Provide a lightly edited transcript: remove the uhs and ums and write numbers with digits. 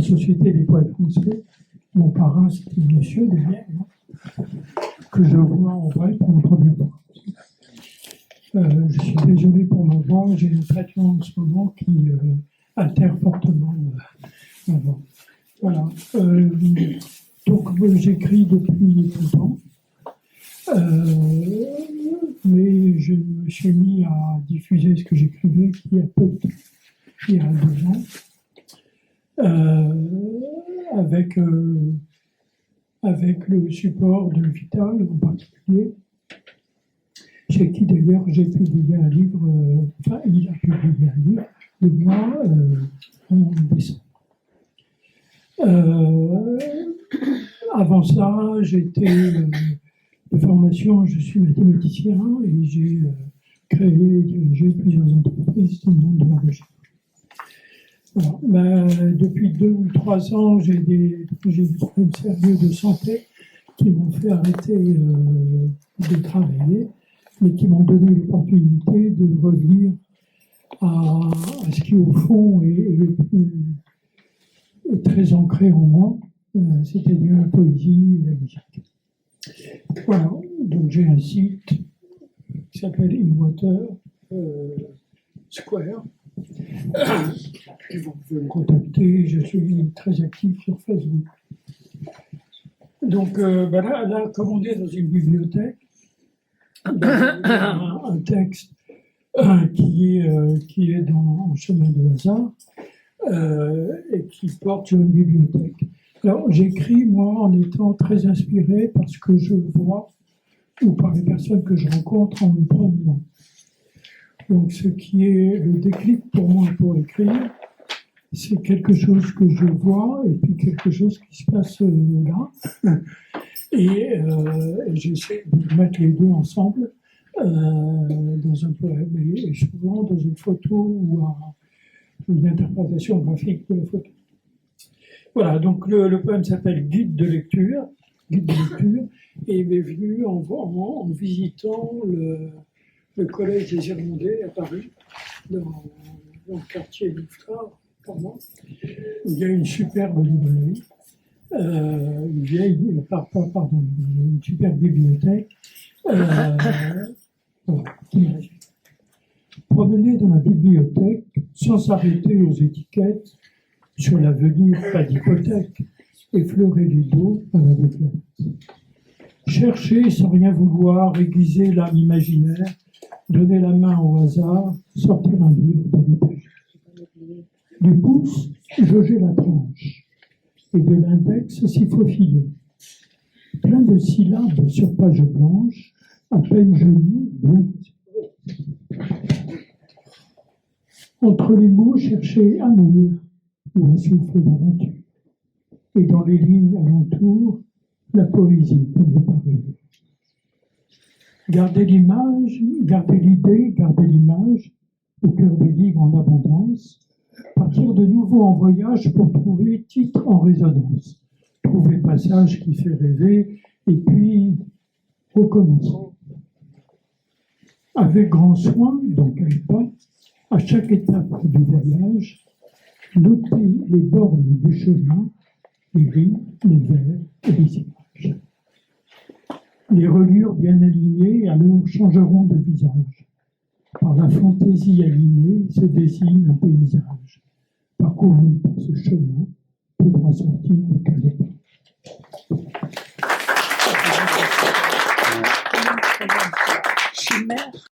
Société des poètes français. Mon parrain, c'était le monsieur derrière, que je vois en vrai pour la première fois. Je suis désolé pour ma voix, j'ai un traitement en ce moment qui altère fortement ma voix. Voilà. Donc, j'écris depuis longtemps, mais je me suis mis à diffuser ce que j'écrivais il y a 2 ans, avec le support de Vital en particulier, chez qui d'ailleurs j'ai publié un livre, il a publié un livre, de moi, en décembre. Avant ça, j'étais de formation, je suis mathématicien et j'ai créé et dirigé plusieurs entreprises dans le monde de la recherche. Voilà. Depuis 2 ou 3 ans, j'ai des problèmes sérieux de santé qui m'ont fait arrêter de travailler, mais qui m'ont donné l'opportunité de revenir à ce qui, au fond, est très ancré en moi, c'est-à-dire la poésie et la musique. Voilà, donc j'ai un site qui s'appelle In Water Square. Vous pouvez me contacter, je suis très actif sur Facebook. Donc là, comme on est dans une bibliothèque, un texte qui est dans Chemin de hasard et qui porte sur une bibliothèque. Alors, j'écris, moi, en étant très inspiré par ce que je vois ou par les personnes que je rencontre en me promenant. Donc, ce qui est le déclic pour moi pour écrire, c'est quelque chose que je vois et puis quelque chose qui se passe là. Et j'essaie de mettre les deux ensemble dans un poème et souvent dans une photo ou une interprétation graphique de la photo. Voilà, donc le poème s'appelle Guide de lecture, et il m'est venu en visitant le collège des Irlandais à Paris, dans le quartier du Phare, pardon. Il y a une superbe librairie, une superbe bibliothèque. Voilà. Promener dans la bibliothèque sans s'arrêter aux étiquettes sur l'avenir, pas d'hypothèque, effleurer les dos à l'aveuglette. Chercher sans rien vouloir, aiguiser l'âme imaginaire, donner la main au hasard, sortir un livre de l'étagère. Du pouce, jauger la tranche, et de l'index s'y faufiler. Plein de syllabes sur page blanche, à peine jolies, bien. Entre les mots, chercher amour ou un souffle d'aventure. Et dans les lignes alentour, la poésie comme le parure. Garder l'image, garder l'idée, garder l'image au cœur des livres en abondance. Partir de nouveau en voyage pour trouver titre en résonance. Trouver passage qui fait rêver et puis recommencer. Avec grand soin, dans quel pas, à chaque étape du voyage, noter les bornes du chemin, les rimes, les vers et les images. Les reliures bien alignées alors changeront de visage. Par la fantaisie animée se dessine un paysage. Parcouru par ce chemin, peu droit sorti du Calais. Chimère.